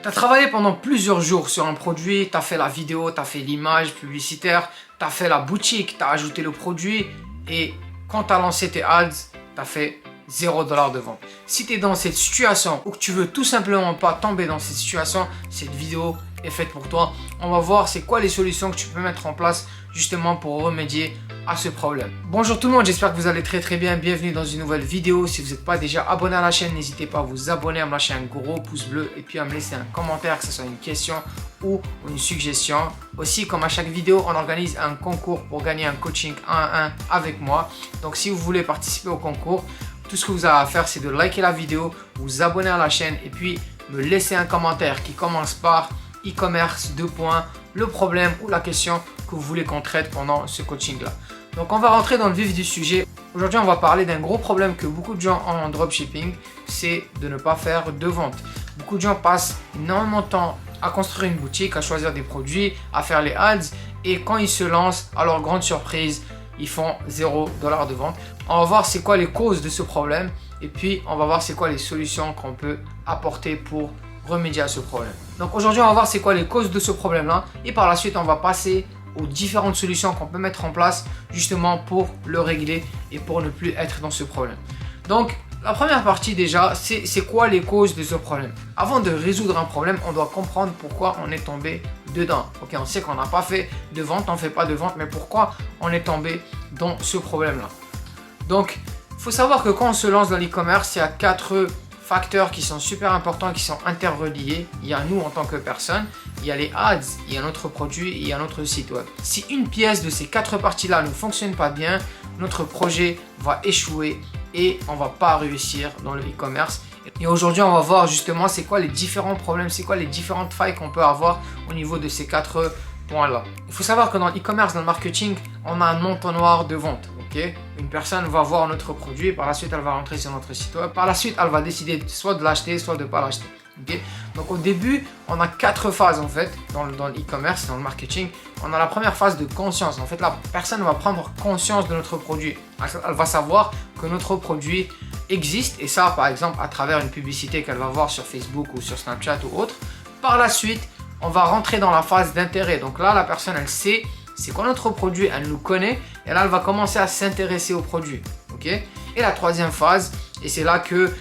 Tu as travaillé pendant plusieurs jours sur un produit, tu as fait la vidéo, tu as fait l'image publicitaire, tu as fait la boutique, tu as ajouté le produit et quand tu as lancé tes ads, tu as fait $0 de vente. Si tu es dans cette situation ou que tu veux tout simplement pas tomber dans cette situation, cette vidéo est faite pour toi. On va voir c'est quoi les solutions que tu peux mettre en place justement pour remédier à ce problème. Bonjour tout le monde, j'espère que vous allez très bien. Bienvenue dans une nouvelle vidéo. Si vous n'êtes pas déjà abonné à la chaîne, n'hésitez pas à vous abonner, à me lâcher un gros pouce bleu et puis à me laisser un commentaire, que ce soit une question ou une suggestion. Aussi, comme à chaque vidéo, on organise un concours pour gagner un coaching 1 à 1 avec moi. Donc si vous voulez participer au concours, tout ce que vous avez à faire, c'est de liker la vidéo, vous abonner à la chaîne et puis me laisser un commentaire qui commence par e-commerce, le problème ou la question que vous voulez qu'on traite pendant ce coaching là. Donc on va rentrer dans le vif du sujet. Aujourd'hui on va parler d'un gros problème que beaucoup de gens ont en dropshipping, c'est de ne pas faire de vente. Beaucoup de gens passent énormément de temps à construire une boutique, à choisir des produits, à faire les ads et quand ils se lancent, à leur grande surprise, ils font $0 de vente. On va voir c'est quoi les causes de ce problème et puis on va voir c'est quoi les solutions qu'on peut apporter pour remédier à ce problème. Donc aujourd'hui on va voir c'est quoi les causes de ce problème là et par la suite on va passer aux différentes solutions qu'on peut mettre en place justement pour le régler et pour ne plus être dans ce problème. Donc la première partie déjà c'est quoi les causes de ce problème. Avant de résoudre un problème on doit comprendre pourquoi on est tombé dedans. Ok, on sait qu'on n'a pas fait de vente, on ne fait pas de vente, mais pourquoi on est tombé dans ce problème là. Donc il faut savoir que quand on se lance dans l'e-commerce il y a 4 facteurs qui sont super importants et qui sont interreliés. Il y a nous en tant que personne, il y a les ads, il y a notre produit et il y a notre site web. Si une pièce de ces 4 parties-là ne fonctionne pas bien, notre projet va échouer et on va pas réussir dans le e-commerce. Et aujourd'hui, on va voir justement c'est quoi les différents problèmes, c'est quoi les différentes failles qu'on peut avoir au niveau de ces 4 points-là. Il faut savoir que dans l'e-commerce, dans le marketing, on a un entonnoir de vente. Une personne va voir notre produit, par la suite elle va rentrer sur notre site web, par la suite elle va décider soit de l'acheter, soit de ne pas l'acheter. Donc au début, on a 4 phases en fait dans l'e-commerce, dans le marketing. On a la première phase de conscience. En fait, la personne va prendre conscience de notre produit. Elle va savoir que notre produit existe et ça par exemple à travers une publicité qu'elle va voir sur Facebook ou sur Snapchat ou autre. Par la suite, on va rentrer dans la phase d'intérêt. Donc là, la personne elle sait c'est quoi notre produit, elle nous connaît et là elle va commencer à s'intéresser au produit. Et la troisième phase, et c'est là que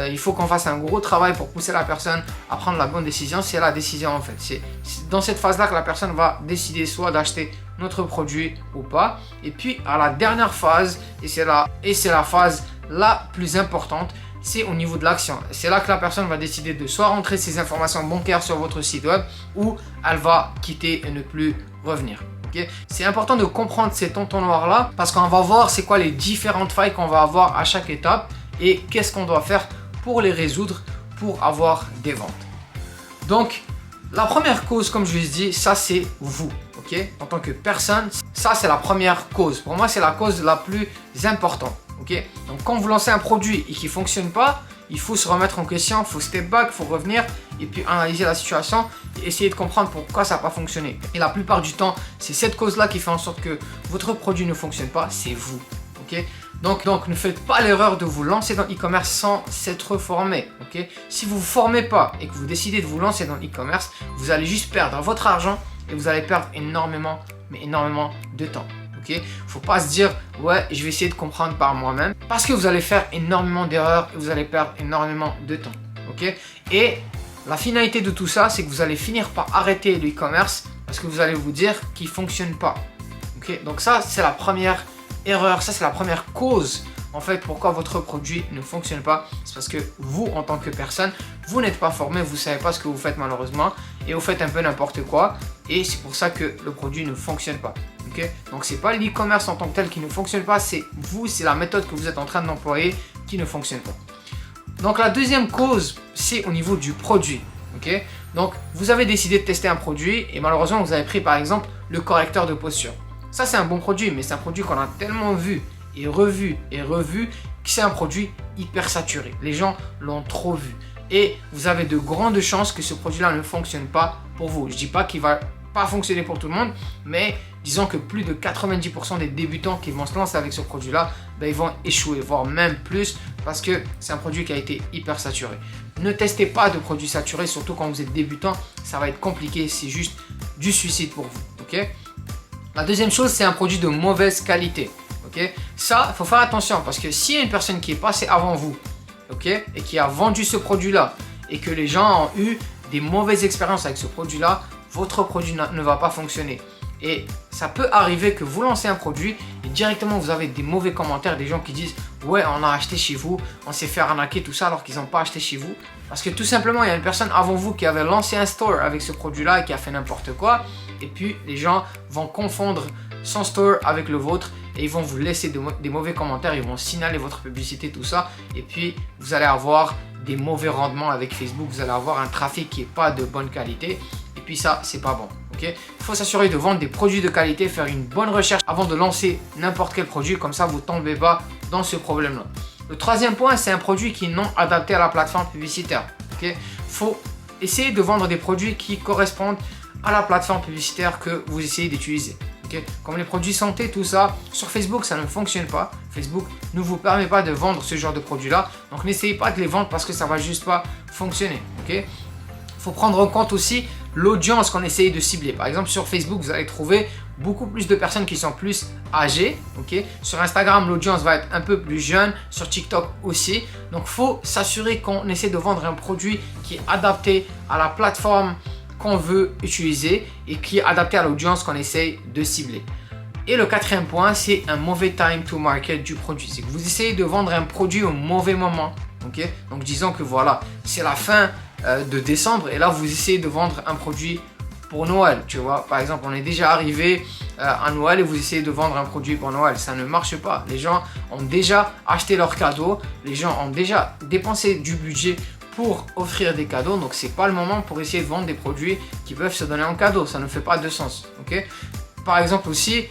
il faut qu'on fasse un gros travail pour pousser la personne à prendre la bonne décision, c'est la décision en fait. C'est dans cette phase là que la personne va décider soit d'acheter notre produit ou pas. Et puis à la dernière phase, et c'est la phase la plus importante, c'est au niveau de l'action. C'est là que la personne va décider de soit rentrer ses informations bancaires sur votre site web ou elle va quitter et ne plus revenir. C'est important de comprendre ces entonnoirs là parce qu'on va voir c'est quoi les différentes failles qu'on va avoir à chaque étape et qu'est-ce qu'on doit faire pour les résoudre pour avoir des ventes. Donc la première cause, comme je vous ai dit, ça c'est vous. En tant que personne, ça c'est la première cause. Pour moi c'est la cause la plus importante. Donc quand vous lancez un produit et qu'il ne fonctionne pas, il faut se remettre en question, il faut step back, il faut revenir et puis analyser la situation et essayer de comprendre pourquoi ça n'a pas fonctionné. Et la plupart du temps, c'est cette cause-là qui fait en sorte que votre produit ne fonctionne pas, c'est vous. Donc ne faites pas l'erreur de vous lancer dans l'e-commerce sans s'être formé. Si vous ne vous formez pas et que vous décidez de vous lancer dans l'e-commerce, vous allez juste perdre votre argent et vous allez perdre énormément de temps. Faut pas se dire ouais je vais essayer de comprendre par moi-même parce que vous allez faire énormément d'erreurs et vous allez perdre énormément de temps. Et la finalité de tout ça c'est que vous allez finir par arrêter le e-commerce parce que vous allez vous dire qu'il fonctionne pas. Donc ça c'est la première erreur, ça c'est la première cause en fait pourquoi votre produit ne fonctionne pas. C'est parce que vous en tant que personne vous n'êtes pas formé, vous savez pas ce que vous faites malheureusement et vous faites un peu n'importe quoi et c'est pour ça que le produit ne fonctionne pas. Donc c'est pas l'e-commerce en tant que tel qui ne fonctionne pas, c'est vous, c'est la méthode que vous êtes en train d'employer qui ne fonctionne pas. Donc la deuxième cause c'est au niveau du produit. Donc vous avez décidé de tester un produit et malheureusement vous avez pris par exemple le correcteur de posture. Ça c'est un bon produit mais c'est un produit qu'on a tellement vu et revu que c'est un produit hyper saturé. Les gens l'ont trop vu et vous avez de grandes chances que ce produit là ne fonctionne pas pour vous. Je dis pas qu'il va pas fonctionner pour tout le monde, mais disons que plus de 90% des débutants qui vont se lancer avec ce produit là ben, ils vont échouer, voire même plus, parce que c'est un produit qui a été hyper saturé. Ne testez pas de produits saturés, surtout quand vous êtes débutant, ça va être compliqué, c'est juste du suicide pour vous. Ok. La deuxième chose, c'est un produit de mauvaise qualité. Ok. Ça, il faut faire attention, parce que s'il y a une personne qui est passée avant vous, ok, et qui a vendu ce produit-là, et que les gens ont eu des mauvaises expériences avec ce produit-là, votre produit ne va pas fonctionner. Et ça peut arriver que vous lancez un produit et directement vous avez des mauvais commentaires, des gens qui disent « Ouais, on a acheté chez vous, on s'est fait arnaquer, tout ça », alors qu'ils n'ont pas acheté chez vous. Parce que tout simplement, il y a une personne avant vous qui avait lancé un store avec ce produit-là et qui a fait n'importe quoi. Et puis, les gens vont confondre son store avec le vôtre et ils vont vous laisser des mauvais commentaires, ils vont signaler votre publicité, tout ça. Et puis, vous allez avoir des mauvais rendements avec Facebook, vous allez avoir un trafic qui n'est pas de bonne qualité. Et puis ça, c'est pas bon. Okay. Il faut s'assurer de vendre des produits de qualité, faire une bonne recherche avant de lancer n'importe quel produit, comme ça vous ne tombez pas dans ce problème-là. Le troisième point, c'est un produit qui est non adapté à la plateforme publicitaire. Okay. Faut essayer de vendre des produits qui correspondent à la plateforme publicitaire que vous essayez d'utiliser. Okay. Comme les produits santé, tout ça, sur Facebook, ça ne fonctionne pas. Facebook ne vous permet pas de vendre ce genre de produits-là. Donc n'essayez pas de les vendre parce que ça ne va juste pas fonctionner. Okay. Faut prendre en compte aussi l'audience qu'on essaye de cibler. Par exemple, sur Facebook, vous allez trouver beaucoup plus de personnes qui sont plus âgées. Okay. Sur Instagram, l'audience va être un peu plus jeune. Sur TikTok aussi. Donc, il faut s'assurer qu'on essaie de vendre un produit qui est adapté à la plateforme qu'on veut utiliser et qui est adapté à l'audience qu'on essaye de cibler. Et le quatrième point, c'est un mauvais time to market du produit. C'est que vous essayez de vendre un produit au mauvais moment. Okay. Donc, disons que voilà, c'est la fin de décembre et là vous essayez de vendre un produit pour Noël, tu vois. Par exemple, on est déjà arrivé à Noël et vous essayez de vendre un produit pour Noël, ça ne marche pas. Les gens ont déjà acheté leurs cadeaux, les gens ont déjà dépensé du budget pour offrir des cadeaux, donc c'est pas le moment pour essayer de vendre des produits qui peuvent se donner en cadeau, ça ne fait pas de sens. Ok. Par exemple aussi,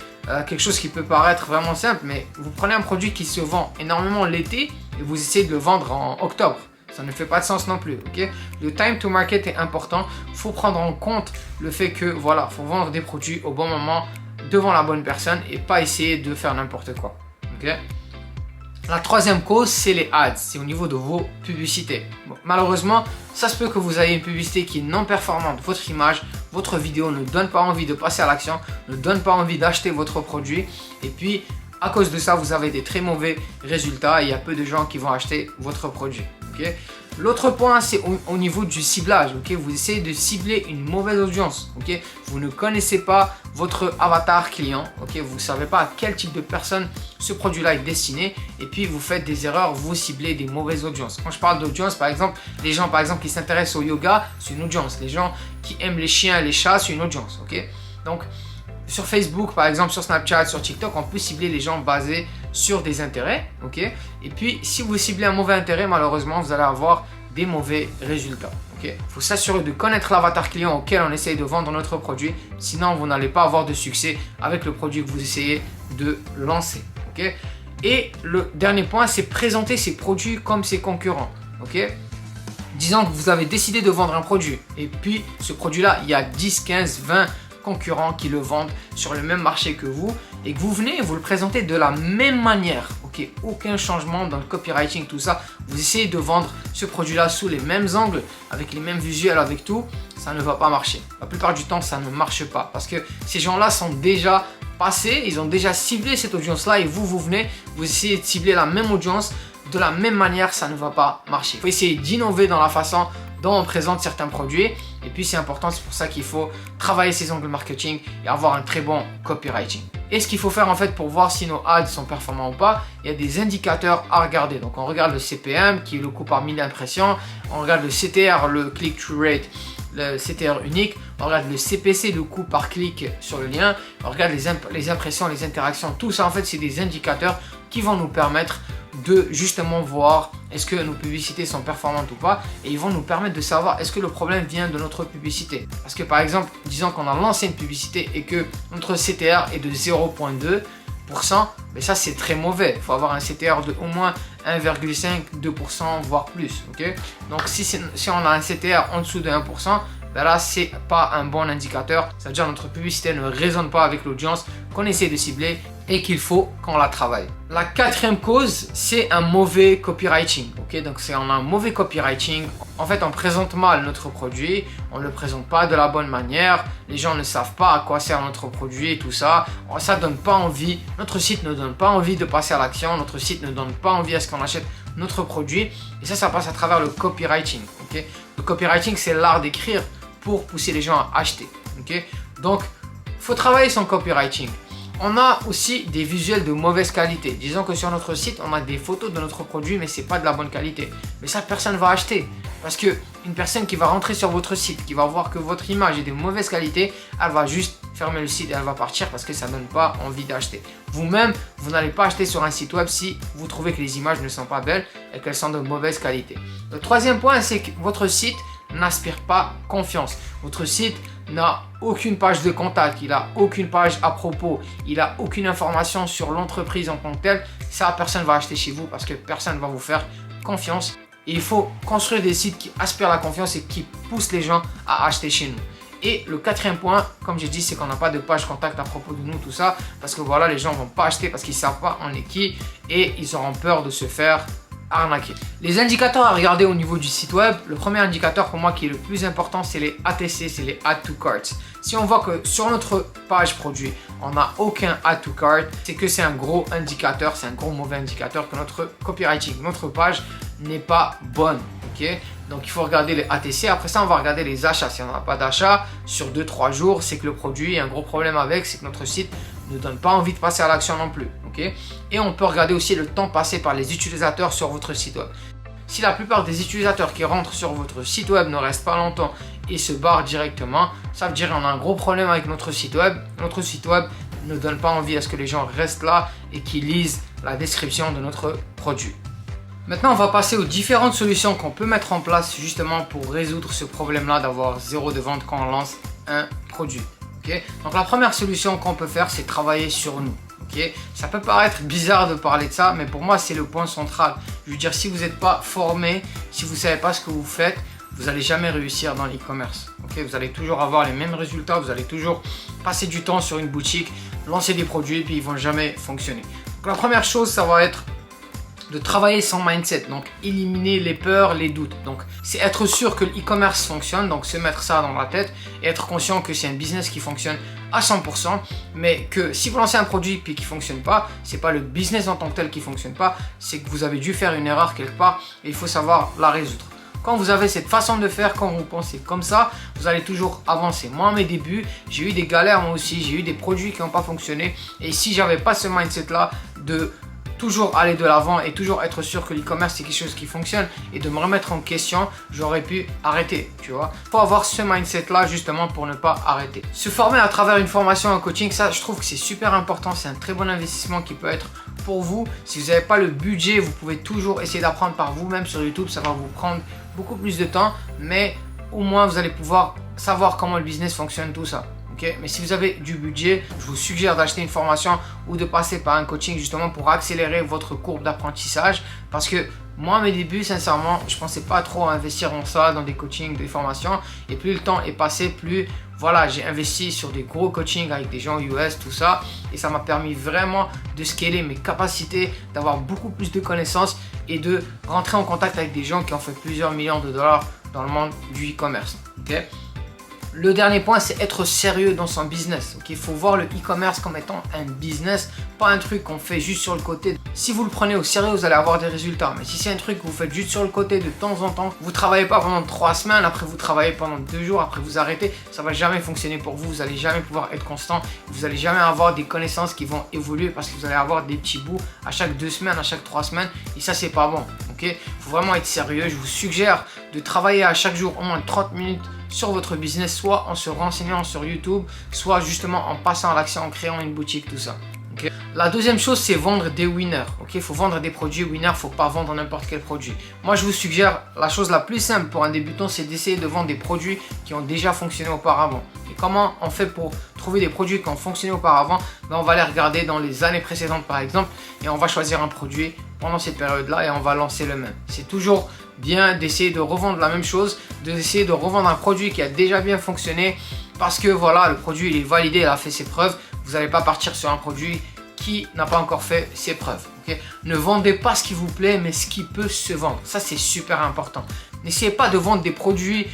quelque chose qui peut paraître vraiment simple, mais vous prenez un produit qui se vend énormément l'été et vous essayez de le vendre en octobre. Ça ne fait pas de sens non plus, ok. Le time to market est important. Il faut prendre en compte le fait que, voilà, il faut vendre des produits au bon moment, devant la bonne personne et pas essayer de faire n'importe quoi, ok. La troisième cause, c'est les ads. C'est au niveau de vos publicités. Bon, malheureusement, ça se peut que vous ayez une publicité qui est non performante. Votre image, votre vidéo ne donne pas envie de passer à l'action, ne donne pas envie d'acheter votre produit. Et puis, à cause de ça, vous avez des très mauvais résultats et il y a peu de gens qui vont acheter votre produit. Okay. L'autre point, c'est au niveau du ciblage. Okay. Vous essayez de cibler une mauvaise audience. Okay. Vous ne connaissez pas votre avatar client. Okay. Vous ne savez pas à quel type de personne ce produit-là est destiné. Et puis, vous faites des erreurs, vous ciblez des mauvaises audiences. Quand je parle d'audience, par exemple, les gens qui s'intéressent au yoga, c'est une audience. Les gens qui aiment les chiens et les chats, c'est une audience. Okay. Donc, sur Facebook, par exemple, sur Snapchat, sur TikTok, on peut cibler les gens basés sur des intérêts, ok. Et puis, si vous ciblez un mauvais intérêt, malheureusement, vous allez avoir des mauvais résultats, ok. Il faut s'assurer de connaître l'avatar client auquel on essaye de vendre notre produit. Sinon, vous n'allez pas avoir de succès avec le produit que vous essayez de lancer, ok. Et le dernier point, c'est présenter ces produits comme ses concurrents, ok. Disons que vous avez décidé de vendre un produit et puis ce produit-là, il y a 10, 15, 20 concurrents qui le vendent sur le même marché que vous et que vous venez et vous le présentez de la même manière, ok, aucun changement dans le copywriting, tout ça, vous essayez de vendre ce produit là sous les mêmes angles, avec les mêmes visuels, avec tout, ça ne va pas marcher. La plupart du temps ça ne marche pas parce que ces gens là sont déjà passés, ils ont déjà ciblé cette audience là et vous venez, vous essayez de cibler la même audience de la même manière, ça ne va pas marcher. Il faut essayer d'innover dans la façon dont on présente certains produits. Et puis c'est important, c'est pour ça qu'il faut travailler ses angles marketing et avoir un très bon copywriting. Et ce qu'il faut faire en fait pour voir si nos ads sont performants ou pas, il y a des indicateurs à regarder. Donc on regarde le CPM qui est le coût par 1000 impressions, on regarde le CTR, le click-through rate, le CTR unique, on regarde le CPC, le coût par clic sur le lien, on regarde les impressions, les interactions, tout ça en fait c'est des indicateurs qui vont nous permettre de justement voir est-ce que nos publicités sont performantes ou pas et ils vont nous permettre de savoir est-ce que le problème vient de notre publicité. Parce que par exemple, disons qu'on a lancé une publicité et que notre CTR est de 0,2%, mais ça c'est très mauvais. Il faut avoir un CTR de au moins 1,5-2% voire plus. Okay. Donc si on a un CTR en dessous de 1%, ben là c'est pas un bon indicateur. C'est-à-dire notre publicité ne résonne pas avec l'audience qu'on essaie de cibler et qu'il faut qu'on la travaille. La quatrième cause, c'est un mauvais copywriting. Ok, donc on a un mauvais copywriting. En fait, on présente mal notre produit, on ne le présente pas de la bonne manière, les gens ne savent pas à quoi sert notre produit et tout ça. Ça donne pas envie, notre site ne donne pas envie de passer à l'action, notre site ne donne pas envie à ce qu'on achète notre produit. Et ça passe à travers le copywriting. Ok, le copywriting, c'est l'art d'écrire pour pousser les gens à acheter. Ok, donc il faut travailler son copywriting. On a aussi des visuels de mauvaise qualité. Disons que sur notre site, on a des photos de notre produit, mais c'est pas de la bonne qualité. Mais ça, personne ne va acheter. Parce que une personne qui va rentrer sur votre site, qui va voir que votre image est de mauvaise qualité, elle va juste fermer le site et elle va partir parce que ça ne donne pas envie d'acheter. Vous-même, vous n'allez pas acheter sur un site web si vous trouvez que les images ne sont pas belles et qu'elles sont de mauvaise qualité. Le troisième point, c'est que votre site n'inspire pas confiance. Votre site n'a aucune page de contact, il n'a aucune page à propos, il n'a aucune information sur l'entreprise en tant que telle. Ça, personne ne va acheter chez vous parce que personne ne va vous faire confiance. Et il faut construire des sites qui aspirent la confiance et qui poussent les gens à acheter chez nous. Et le quatrième point, comme j'ai dit, c'est qu'on n'a pas de page contact à propos de nous, tout ça. Parce que voilà, les gens ne vont pas acheter parce qu'ils ne savent pas on est qui et ils auront peur de se faire arnaquer. Les indicateurs à regarder au niveau du site web, le premier indicateur pour moi qui est le plus important, c'est les ATC, c'est les Add to Cart. Si on voit que sur notre page produit, on n'a aucun Add to Cart, c'est que c'est un gros indicateur, c'est un gros mauvais indicateur que notre copywriting, notre page n'est pas bonne. Ok, donc il faut regarder les ATC. Après ça, on va regarder les achats. Si on n'a pas d'achat sur 2-3 jours, c'est que le produit a un gros problème avec, c'est que notre site ne donne pas envie de passer à l'action non plus. Okay, et on peut regarder aussi le temps passé par les utilisateurs sur votre site web. Si la plupart des utilisateurs qui rentrent sur votre site web ne restent pas longtemps et se barrent directement, ça veut dire qu'on a un gros problème avec notre site web. Notre site web ne donne pas envie à ce que les gens restent là et qu'ils lisent la description de notre produit. Maintenant, on va passer aux différentes solutions qu'on peut mettre en place justement pour résoudre ce problème-là d'avoir zéro de vente quand on lance un produit. Okay, donc la première solution qu'on peut faire, c'est travailler sur nous. Okay, ça peut paraître bizarre de parler de ça, mais pour moi, c'est le point central. Je veux dire, si vous n'êtes pas formé, si vous ne savez pas ce que vous faites, vous n'allez jamais réussir dans l'e-commerce. Okay, vous allez toujours avoir les mêmes résultats, vous allez toujours passer du temps sur une boutique, lancer des produits, puis ils ne vont jamais fonctionner. Donc la première chose, ça va être de travailler son mindset, donc éliminer les peurs, les doutes. Donc c'est être sûr que l'e-commerce fonctionne, donc se mettre ça dans la tête et être conscient que c'est un business qui fonctionne à 100%, mais que si vous lancez un produit puis qui fonctionne pas, c'est pas le business en tant que tel qui fonctionne pas, c'est que vous avez dû faire une erreur quelque part et il faut savoir la résoudre. Quand vous avez cette façon de faire, quand vous pensez comme ça, vous allez toujours avancer. Moi, à mes débuts, j'ai eu des galères moi aussi, j'ai eu des produits qui n'ont pas fonctionné et si j'avais pas ce mindset là de toujours aller de l'avant et toujours être sûr que l'e-commerce c'est quelque chose qui fonctionne et de me remettre en question, j'aurais pu arrêter, tu vois. Il faut avoir ce mindset là justement pour ne pas arrêter. Se former à travers une formation en coaching, ça je trouve que c'est super important, c'est un très bon investissement qui peut être pour vous. Si vous n'avez pas le budget, vous pouvez toujours essayer d'apprendre par vous-même sur YouTube, ça va vous prendre beaucoup plus de temps, mais au moins vous allez pouvoir savoir comment le business fonctionne, tout ça. Okay, mais si vous avez du budget, je vous suggère d'acheter une formation ou de passer par un coaching justement pour accélérer votre courbe d'apprentissage. Parce que moi, à mes débuts, sincèrement, je ne pensais pas trop investir dans ça, dans des coachings, des formations. Et plus le temps est passé, plus voilà, j'ai investi sur des gros coachings avec des gens US, tout ça. Et ça m'a permis vraiment de scaler mes capacités, d'avoir beaucoup plus de connaissances et de rentrer en contact avec des gens qui ont fait plusieurs millions de dollars dans le monde du e-commerce. Okay? Le dernier point, c'est être sérieux dans son business. Il faut voir le e-commerce comme étant un business, pas un truc qu'on fait juste sur le côté. Si vous le prenez au sérieux, vous allez avoir des résultats. Mais si c'est un truc que vous faites juste sur le côté de temps en temps, vous ne travaillez pas pendant 3 semaines, après vous travaillez pendant 2 jours, après vous arrêtez, ça ne va jamais fonctionner pour vous. Vous n'allez jamais pouvoir être constant. Vous n'allez jamais avoir des connaissances qui vont évoluer parce que vous allez avoir des petits bouts à chaque 2 semaines, à chaque 3 semaines. Et ça, c'est pas bon. Il faut vraiment être sérieux. Je vous suggère de travailler à chaque jour au moins 30 minutes sur votre business, soit en se renseignant sur YouTube, soit justement en passant à l'action, en créant une boutique, tout ça. Okay. La deuxième chose, c'est vendre des winners. Il faut vendre des produits winners, il ne faut pas vendre n'importe quel produit. Moi, je vous suggère, la chose la plus simple pour un débutant, c'est d'essayer de vendre des produits qui ont déjà fonctionné auparavant. Et comment on fait pour trouver des produits qui ont fonctionné auparavant? On va les regarder dans les années précédentes, par exemple, et on va choisir un produit pendant cette période-là et on va lancer le même. C'est toujours bien d'essayer de revendre la même chose, d'essayer de revendre un produit qui a déjà bien fonctionné parce que voilà, le produit il est validé, il a fait ses preuves. Vous n'allez pas partir sur un produit qui n'a pas encore fait ses preuves. Okay? Ne vendez pas ce qui vous plaît, mais ce qui peut se vendre. Ça, c'est super important. N'essayez pas de vendre des produits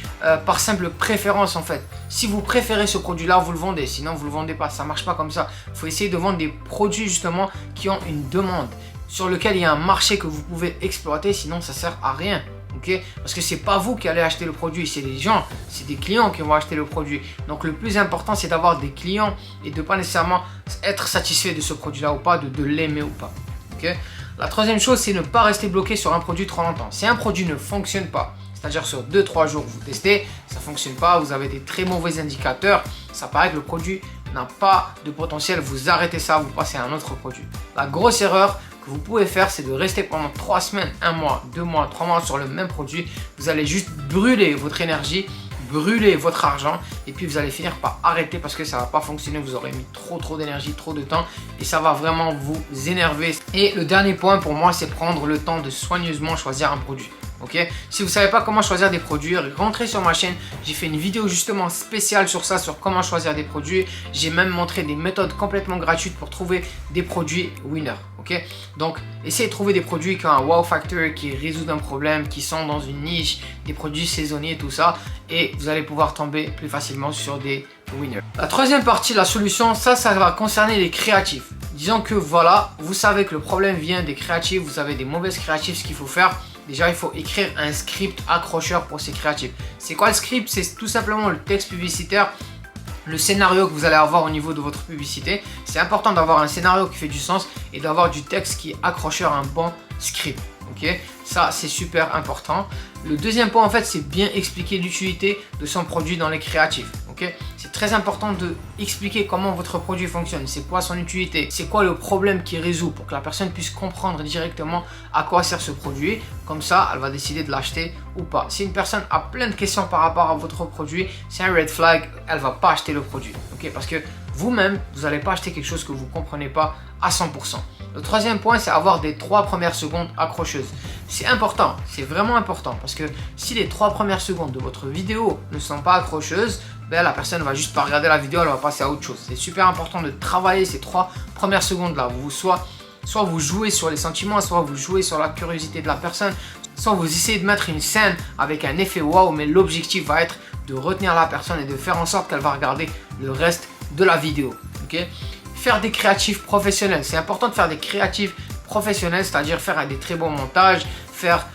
par simple préférence en fait. Si vous préférez ce produit-là, vous le vendez. Sinon, vous ne le vendez pas. Ça ne marche pas comme ça. Il faut essayer de vendre des produits justement qui ont une demande, sur lequel il y a un marché que vous pouvez exploiter. Sinon, ça ne sert à rien. Okay? Parce que c'est pas vous qui allez acheter le produit, c'est les gens, c'est des clients qui vont acheter le produit. Donc le plus important, c'est d'avoir des clients et de pas nécessairement être satisfait de ce produit-là ou pas, de l'aimer ou pas. Okay? La troisième chose, c'est ne pas rester bloqué sur un produit trop longtemps. Si un produit ne fonctionne pas, c'est-à-dire sur 2-3 jours, vous testez, ça ne fonctionne pas, vous avez des très mauvais indicateurs, ça paraît que le produit n'a pas de potentiel, vous arrêtez ça, vous passez à un autre produit. La grosse erreur que vous pouvez faire, c'est de rester pendant 3 semaines, 1 mois, 2 mois, 3 mois sur le même produit. Vous allez juste brûler votre énergie, brûler votre argent et puis vous allez finir par arrêter parce que ça va pas fonctionner. Vous aurez mis trop d'énergie, trop de temps et ça va vraiment vous énerver. Et le dernier point pour moi, c'est prendre le temps de soigneusement choisir un produit. Okay? Si vous ne savez pas comment choisir des produits, rentrez sur ma chaîne. J'ai fait une vidéo justement spéciale sur ça, sur comment choisir des produits. J'ai même montré des méthodes complètement gratuites pour trouver des produits winners. Okay? Donc, essayez de trouver des produits qui ont un wow factor, qui résoudent un problème, qui sont dans une niche, des produits saisonniers, tout ça. Et vous allez pouvoir tomber plus facilement sur des winners. La troisième partie, la solution, ça va concerner les créatifs. Disons que voilà, vous savez que le problème vient des créatifs, vous avez des mauvaises créatifs, ce qu'il faut faire. Déjà, il faut écrire un script accrocheur pour ces créatifs. C'est quoi le script? C'est tout simplement le texte publicitaire, le scénario que vous allez avoir au niveau de votre publicité. C'est important d'avoir un scénario qui fait du sens et d'avoir du texte qui est accrocheur, un bon script. Okay? Ça, c'est super important. Le deuxième point, en fait, c'est bien expliquer l'utilité de son produit dans les créatifs. Okay? C'est très important de expliquer comment votre produit fonctionne, c'est quoi son utilité, c'est quoi le problème qu'il résout pour que la personne puisse comprendre directement à quoi sert ce produit. Comme ça, elle va décider de l'acheter ou pas. Si une personne a plein de questions par rapport à votre produit, c'est un red flag, elle ne va pas acheter le produit. Okay? Parce que vous-même, vous n'allez pas acheter quelque chose que vous ne comprenez pas à 100%. Le troisième point, c'est avoir des 3 premières secondes accrocheuses. C'est important, c'est vraiment important parce que si les 3 premières secondes de votre vidéo ne sont pas accrocheuses, ben la personne ne va juste pas regarder la vidéo, elle va passer à autre chose. C'est super important de travailler ces 3 premières secondes là. Soit vous jouez sur les sentiments, soit vous jouez sur la curiosité de la personne, soit vous essayez de mettre une scène avec un effet wow, mais l'objectif va être de retenir la personne et de faire en sorte qu'elle va regarder le reste de la vidéo. Okay? Faire des créatifs professionnels, c'est important de faire des créatifs professionnels, c'est-à-dire faire des très bons montages, faire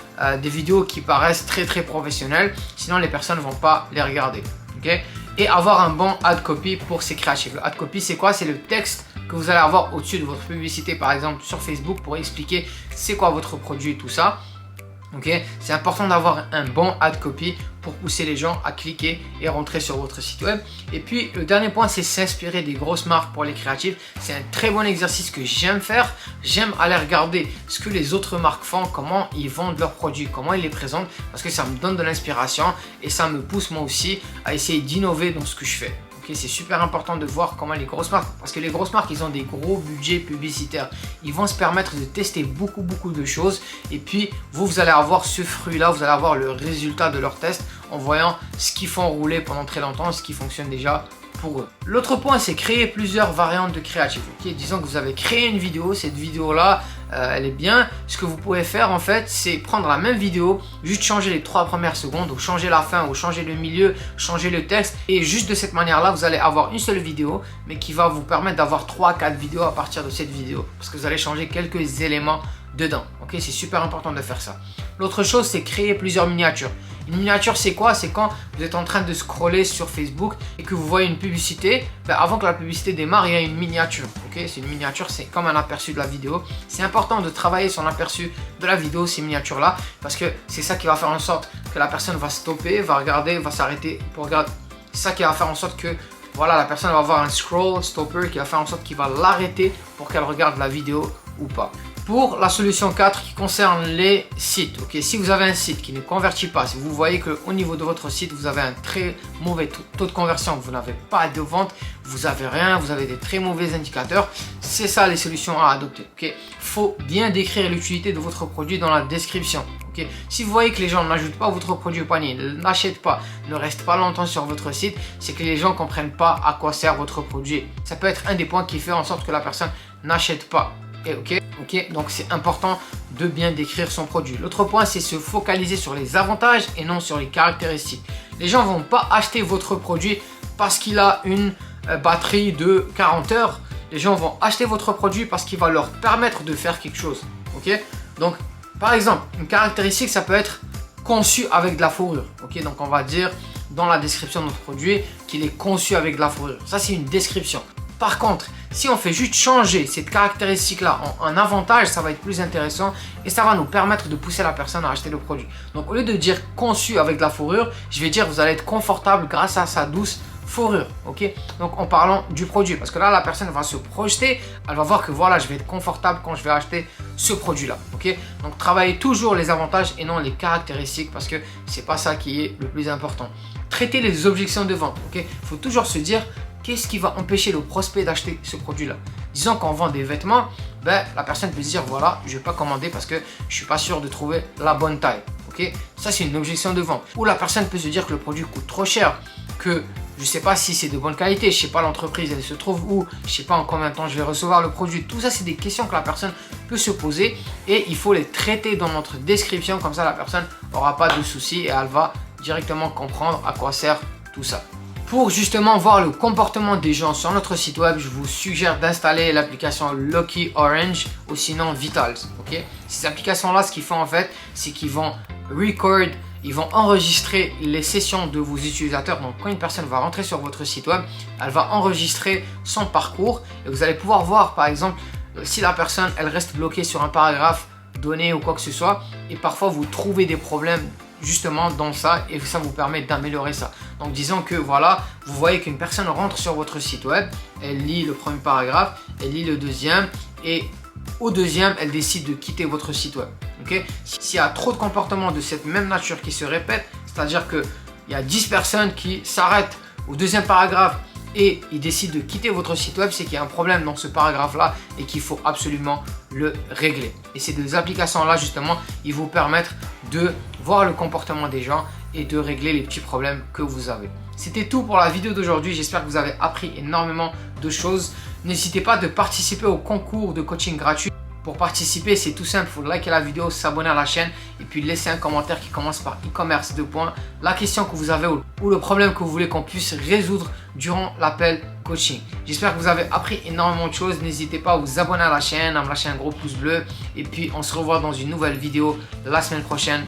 des vidéos qui paraissent très professionnelles, sinon les personnes ne vont pas les regarder. Okay? Et avoir un bon ad copy pour ces créatifs. Le ad copy, c'est quoi? C'est le texte que vous allez avoir au-dessus de votre publicité, par exemple sur Facebook, pour expliquer c'est quoi votre produit, tout ça. Okay? C'est important d'avoir un bon ad copy pour pousser les gens à cliquer et rentrer sur votre site web. Et puis le dernier point, c'est s'inspirer des grosses marques pour les créatifs. C'est un très bon exercice que j'aime faire. J'aime aller regarder ce que les autres marques font, comment ils vendent leurs produits, comment ils les présentent, parce que ça me donne de l'inspiration et ça me pousse moi aussi à essayer d'innover dans ce que je fais. Okay, c'est super important de voir comment les grosses marques, parce que les grosses marques, ils ont des gros budgets publicitaires. Ils vont se permettre de tester beaucoup de choses. Et puis, vous allez avoir ce fruit-là, vous allez avoir le résultat de leur test en voyant ce qu'ils font rouler pendant très longtemps, ce qui fonctionne déjà pour eux. L'autre point, c'est créer plusieurs variantes de créatifs. Okay, disons que vous avez créé une vidéo, cette vidéo-là, elle est bien. Ce que vous pouvez faire en fait, c'est prendre la même vidéo, juste changer les 3 premières secondes, ou changer la fin, ou changer le milieu, changer le texte. Et juste de cette manière-là, vous allez avoir une seule vidéo, mais qui va vous permettre d'avoir 3-4 vidéos à partir de cette vidéo. Parce que vous allez changer quelques éléments dedans. Okay, c'est super important de faire ça. L'autre chose, c'est créer plusieurs miniatures. Une miniature, c'est quoi? C'est quand vous êtes en train de scroller sur Facebook et que vous voyez une publicité. Ben, avant que la publicité démarre, il y a une miniature. Okay, c'est une miniature, c'est comme un aperçu de la vidéo. C'est important de travailler son aperçu de la vidéo, ces miniatures-là, parce que c'est ça qui va faire en sorte que la personne va stopper, va regarder, va s'arrêter pour regarder. C'est ça qui va faire en sorte que voilà, la personne va avoir un scroll stopper qui va faire en sorte qu'il va l'arrêter pour qu'elle regarde la vidéo ou pas. Pour la solution 4 qui concerne les sites, okay, si vous avez un site qui ne convertit pas, si vous voyez qu'au niveau de votre site, vous avez un très mauvais taux de conversion, vous n'avez pas de vente, vous avez rien, vous avez des très mauvais indicateurs, c'est ça les solutions à adopter. Okay. Faut bien décrire l'utilité de votre produit dans la description. Okay. Si vous voyez que les gens n'ajoutent pas votre produit au panier, n'achètent pas, ne restent pas longtemps sur votre site, c'est que les gens ne comprennent pas à quoi sert votre produit. Ça peut être un des points qui fait en sorte que la personne n'achète pas. Et ok, donc c'est important de bien décrire son produit. L'autre point, c'est se focaliser sur les avantages et non sur les caractéristiques. Les gens vont pas acheter votre produit parce qu'il a une batterie de 40 heures. Les gens vont acheter votre produit parce qu'il va leur permettre de faire quelque chose. Ok, donc par exemple, une caractéristique, ça peut être conçu avec de la fourrure. Ok, donc on va dire dans la description de notre produit qu'il est conçu avec de la fourrure. Ça, c'est une description. Par contre, si on fait juste changer cette caractéristique-là en avantage, ça va être plus intéressant et ça va nous permettre de pousser la personne à acheter le produit. Donc, au lieu de dire conçu avec de la fourrure, je vais dire vous allez être confortable grâce à sa douce fourrure. Ok, donc en parlant du produit, parce que là, la personne va se projeter, elle va voir que voilà, je vais être confortable quand je vais acheter ce produit-là. Ok, donc travaillez toujours les avantages et non les caractéristiques parce que c'est pas ça qui est le plus important. Traitez les objections de vente. Ok, il faut toujours se dire qu'est-ce qui va empêcher le prospect d'acheter ce produit-là? Disons qu'on vend des vêtements, ben, la personne peut se dire voilà, je ne vais pas commander parce que je ne suis pas sûr de trouver la bonne taille. Ok, ça c'est une objection de vente. Ou la personne peut se dire que le produit coûte trop cher, que je ne sais pas si c'est de bonne qualité, je ne sais pas l'entreprise, elle se trouve où, je ne sais pas en combien de temps je vais recevoir le produit. Tout ça, c'est des questions que la personne peut se poser et il faut les traiter dans notre description. Comme ça, la personne n'aura pas de soucis et elle va directement comprendre à quoi sert tout ça. Pour justement voir le comportement des gens sur notre site web, je vous suggère d'installer l'application Lucky Orange ou sinon Vitals. Ok, ces applications-là, ce qu'ils font en fait, c'est qu'ils vont record, ils vont enregistrer les sessions de vos utilisateurs. Donc quand une personne va rentrer sur votre site web, elle va enregistrer son parcours et vous allez pouvoir voir par exemple si la personne elle reste bloquée sur un paragraphe donné ou quoi que ce soit et parfois vous trouvez des problèmes justement dans ça et ça vous permet d'améliorer ça. Donc disons que voilà, vous voyez qu'une personne rentre sur votre site web, elle lit le premier paragraphe, elle lit le deuxième et au deuxième, elle décide de quitter votre site web. Okay? S'il y a trop de comportements de cette même nature qui se répètent, c'est-à-dire qu'il y a 10 personnes qui s'arrêtent au deuxième paragraphe et ils décident de quitter votre site web, c'est qu'il y a un problème dans ce paragraphe-là et qu'il faut absolument le régler. Et ces deux applications-là, justement, ils vous permettent de voir le comportement des gens et de régler les petits problèmes que vous avez. C'était tout pour la vidéo d'aujourd'hui. J'espère que vous avez appris énormément de choses. N'hésitez pas de participer au concours de coaching gratuit. Pour participer, c'est tout simple, il faut liker la vidéo, s'abonner à la chaîne et puis laisser un commentaire qui commence par e-commerce 2 points. La question que vous avez ou le problème que vous voulez qu'on puisse résoudre durant l'appel coaching. J'espère que vous avez appris énormément de choses. N'hésitez pas à vous abonner à la chaîne, à me lâcher un gros pouce bleu et puis on se revoit dans une nouvelle vidéo la semaine prochaine.